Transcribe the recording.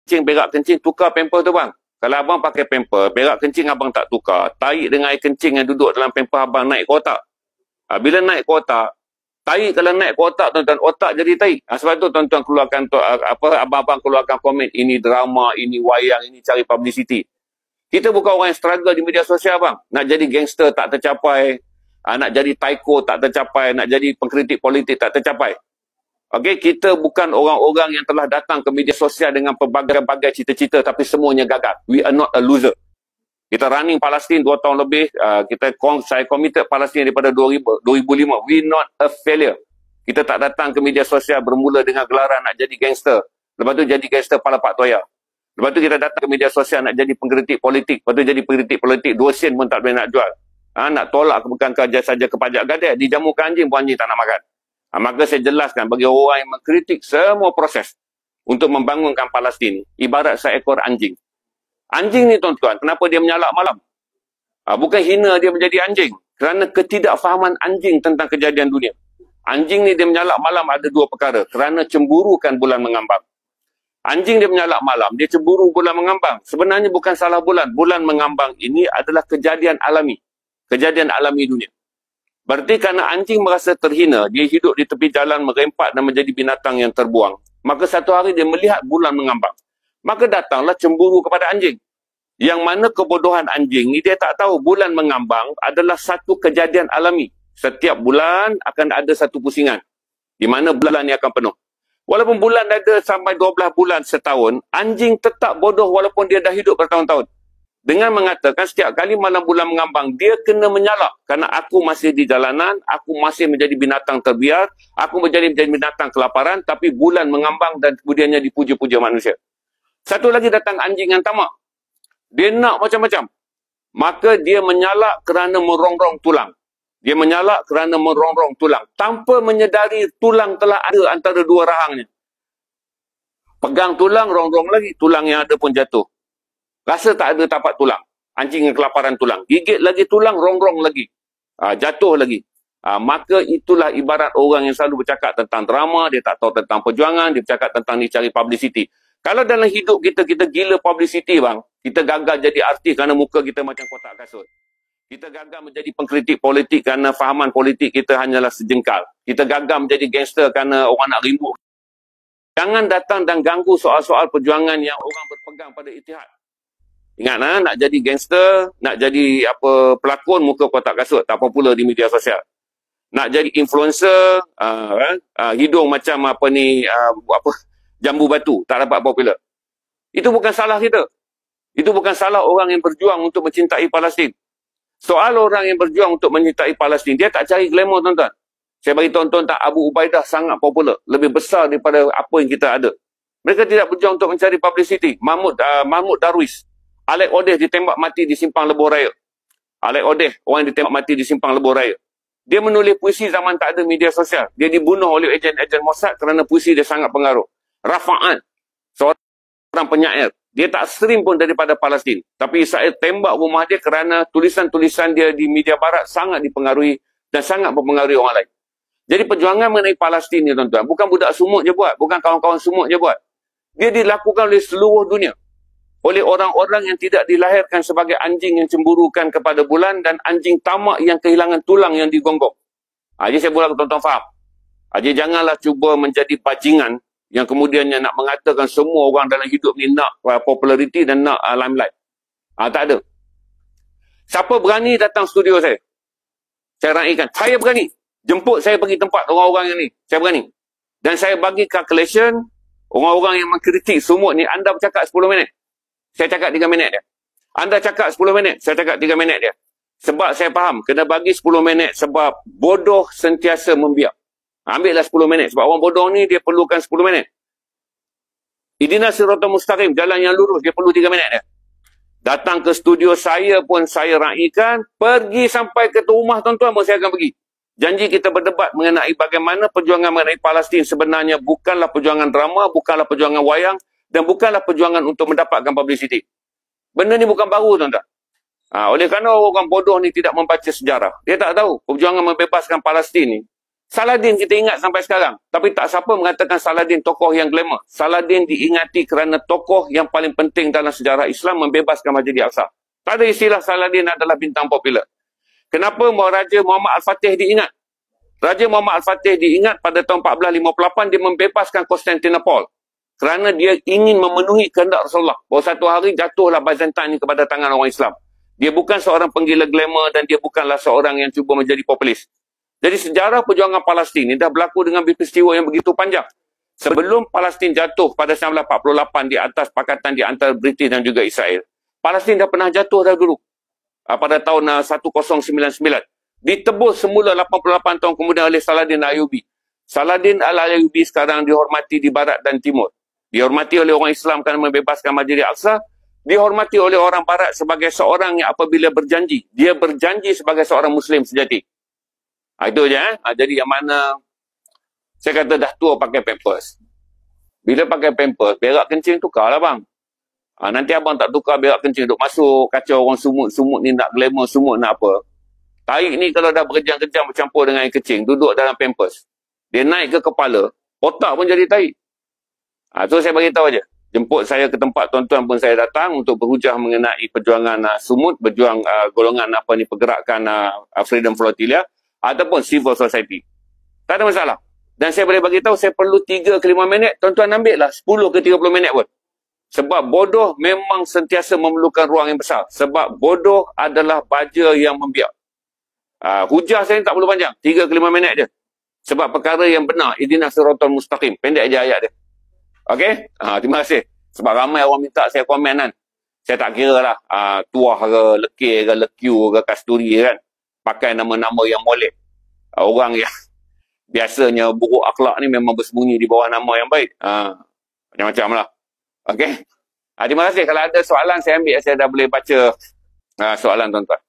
kencing, berak kencing, tukar pamper tu bang. Kalau abang pakai pamper, berak kencing abang tak tukar, tahi dengan air kencing yang duduk dalam pamper abang naik ke otak. Bila naik ke otak, tahi kalau naik ke otak, tuan-tuan, otak jadi tahi. Sebab tu tuan-tuan keluarkan, abang-abang keluarkan komen, ini drama, ini wayang, ini cari publicity. Kita bukan orang yang struggle di media sosial bang. Nak jadi gangster tak tercapai, nak jadi taiko tak tercapai, nak jadi pengkritik politik tak tercapai. Okey, kita bukan orang-orang yang telah datang ke media sosial dengan pelbagai-bagai cita-cita tapi semuanya gagal. We are not a loser. Kita running Palestin 2 tahun lebih, saya committed Palestin daripada 2005. We not a failure. Kita tak datang ke media sosial bermula dengan gelaran nak jadi gangster. Lepas tu jadi gangster pala Pak Toya. Lepas tu kita datang ke media sosial nak jadi pengkritik politik. Lepas tu jadi pengkritik politik 2 sen pun tak boleh nak jual. Nak tolak bukan saja ke pajak gadai. Dijamukan anjing pun anjing tak nak makan. Maka saya jelaskan bagi orang yang mengkritik semua proses untuk membangunkan Palestin ibarat seekor anjing. Anjing ni tuan-tuan, kenapa dia menyalak malam? Bukan hina dia menjadi anjing. Kerana ketidakfahaman anjing tentang kejadian dunia. Anjing ni dia menyalak malam ada 2 perkara. Kerana cemburukan bulan mengambang. Anjing dia menyalak malam, dia cemburu bulan mengambang. Sebenarnya bukan salah bulan. Bulan mengambang ini adalah kejadian alami. Kejadian alami dunia. Berarti kerana anjing merasa terhina, dia hidup di tepi jalan merempat dan menjadi binatang yang terbuang. Maka satu hari dia melihat bulan mengambang. Maka datanglah cemburu kepada anjing. Yang mana kebodohan anjing ni dia tak tahu bulan mengambang adalah satu kejadian alami. Setiap bulan akan ada satu pusingan. Di mana bulan ni akan penuh. Walaupun bulan ada sampai 12 bulan setahun, anjing tetap bodoh walaupun dia dah hidup bertahun-tahun. Dengan mengatakan setiap kali malam bulan mengambang, dia kena menyalak. Kerana aku masih di jalanan, aku masih menjadi binatang terbiar, aku menjadi binatang kelaparan, tapi bulan mengambang dan kemudiannya dipuja-puja manusia. Satu lagi datang anjing yang tamak. Dia nak macam-macam. Maka dia menyalak kerana merongrong tulang. Dia menyalak kerana merongrong tulang. Tanpa menyedari tulang telah ada antara 2 rahangnya. Pegang tulang, rongrong lagi. Tulang yang ada pun jatuh. Rasa tak ada tapak tulang. Anjing yang kelaparan tulang. Gigit lagi tulang, rongrong lagi. Jatuh lagi. Maka itulah ibarat orang yang selalu bercakap tentang drama, dia tak tahu tentang perjuangan, dia bercakap tentang ni cari publicity. Kalau dalam hidup kita gila publicity bang, kita gagal jadi artis kerana muka kita macam kotak kasut. Kita gagal menjadi pengkritik politik kerana fahaman politik kita hanyalah sejengkal. Kita gagal menjadi gangster kerana orang nak rimbuk. Jangan datang dan ganggu soal-soal perjuangan yang orang berpegang pada Ittihad. Ingat nak jadi gangster, nak jadi pelakon muka kotak kasut, tak popular di media sosial. Nak jadi influencer, hidung macam jambu batu, tak dapat popular. Itu bukan salah kita. Itu bukan salah orang yang berjuang untuk mencintai Palestin. Soal orang yang berjuang untuk mencintai Palestin, dia tak cari glamour tuan-tuan. Saya bagi tuan-tuan tak, Abu Ubaidah sangat popular, lebih besar daripada apa yang kita ada. Mereka tidak berjuang untuk mencari publicity. Mahmud Darwish, Alec Odeh ditembak mati di Simpang Lebuh Raya. Alec Odeh, orang yang ditembak mati di Simpang Lebuh Raya. Dia menulis puisi zaman tak ada media sosial. Dia dibunuh oleh ejen-ejen Mossad kerana puisi dia sangat pengaruh. Rafa'an, seorang penyair. Dia tak stream pun daripada Palestin. Tapi Israel tembak rumah dia kerana tulisan-tulisan dia di media barat sangat dipengaruhi dan sangat mempengaruhi orang lain. Jadi perjuangan mengenai Palestin ni tuan-tuan, bukan budak sumut je buat, bukan kawan-kawan sumut je buat. Dia dilakukan oleh seluruh dunia. Oleh orang-orang yang tidak dilahirkan sebagai anjing yang cemburukan kepada bulan dan anjing tamak yang kehilangan tulang yang digonggong. Jadi saya boleh tuan-tuan faham. Jadi janganlah cuba menjadi bajingan yang kemudiannya nak mengatakan semua orang dalam hidup ni nak populariti dan nak limelight. Tak ada. Siapa berani datang studio saya? Saya raikan. Saya berani. Jemput saya pergi tempat orang-orang yang ni. Saya berani. Dan saya bagi calculation, orang-orang yang mengkritik sumut ni, anda bercakap 10 minit. Saya cakap 3 minit dia. Anda cakap 10 minit, saya cakap 3 minit dia. Sebab saya faham, kena bagi 10 minit sebab bodoh sentiasa membiak. Ambillah 10 minit. Sebab orang bodoh ni dia perlukan 10 minit. Ihdinas siratal mustaqim, jalan yang lurus, dia perlu 3 minit dia. Datang ke studio saya pun saya raikan, pergi sampai ke rumah tuan-tuan pun saya akan pergi. Janji kita berdebat mengenai bagaimana perjuangan mengenai Palestin sebenarnya bukanlah perjuangan drama, bukanlah perjuangan wayang, dan bukanlah perjuangan untuk mendapatkan publicity. Benda ni bukan baru tuan-tuan. Oleh kerana orang bodoh ni tidak membaca sejarah. Dia tak tahu perjuangan membebaskan Palestin ni Saladin kita ingat sampai sekarang. Tapi tak siapa mengatakan Saladin tokoh yang glamour. Saladin diingati kerana tokoh yang paling penting dalam sejarah Islam membebaskan Masjid Al-Aqsa. Tak ada istilah Saladin adalah bintang popular. Kenapa Raja Muhammad Al-Fatih diingat? Raja Muhammad Al-Fatih diingat pada tahun 1458 dia membebaskan Konstantinopel. Kerana dia ingin memenuhi kehendak Rasulullah. Bahawa satu hari jatuhlah Byzantine kepada tangan orang Islam. Dia bukan seorang penggila glamour dan dia bukanlah seorang yang cuba menjadi populis. Jadi sejarah perjuangan Palestin ini dah berlaku dengan peristiwa yang begitu panjang. Sebelum Palestin jatuh pada 1948 di atas pakatan di antara British dan juga Israel, Palestin dah pernah jatuh dah dulu. Pada tahun 1099. Ditebus semula 88 tahun kemudian oleh Saladin Al-Ayyubi. Saladin Al-Ayyubi sekarang dihormati di barat dan timur. Dihormati oleh orang Islam kerana membebaskan Masjid Al-Aqsa. Dihormati oleh orang barat sebagai seorang yang apabila berjanji, dia berjanji sebagai seorang Muslim sejati. Itu je. Jadi yang mana saya kata dah tua pakai pampers. Bila pakai pampers, berak kencing tukarlah bang. Nanti abang tak tukar berak kencing duk masuk, kacau orang sumut ni nak glamour, sumut nak apa. Tarik ni kalau dah berkejam-kejam bercampur dengan air kecing, duduk dalam pampers. Dia naik ke kepala, otak pun jadi tarik. So saya beritahu aja. Jemput saya ke tempat tuan-tuan pun saya datang untuk berhujah mengenai perjuangan sumut, berjuang golongan pergerakan Freedom Flotilla ataupun civil society. Tak ada masalah. Dan saya boleh bagi tahu saya perlu 3 ke 5 minit, tuan-tuan ambil lah 10 ke 30 minit pun. Sebab bodoh memang sentiasa memerlukan ruang yang besar. Sebab bodoh adalah baja yang membiak. Hujah saya tak perlu panjang, 3 ke 5 minit je. Sebab perkara yang benar, ihdinas siratal mustaqim. Pendek je ayat dia. Okey? Terima kasih. Sebab ramai orang minta saya komen kan. Saya tak kira lah. Tuah ke, lekir ke, lekiu ke, kasturi kan. Pakai nama-nama yang molek. Orang yang biasanya buruk akhlak ni memang bersembunyi di bawah nama yang baik. Macam-macam lah. Okey? Terima kasih. Kalau ada soalan saya ambil, saya dah boleh baca soalan tuan-tuan.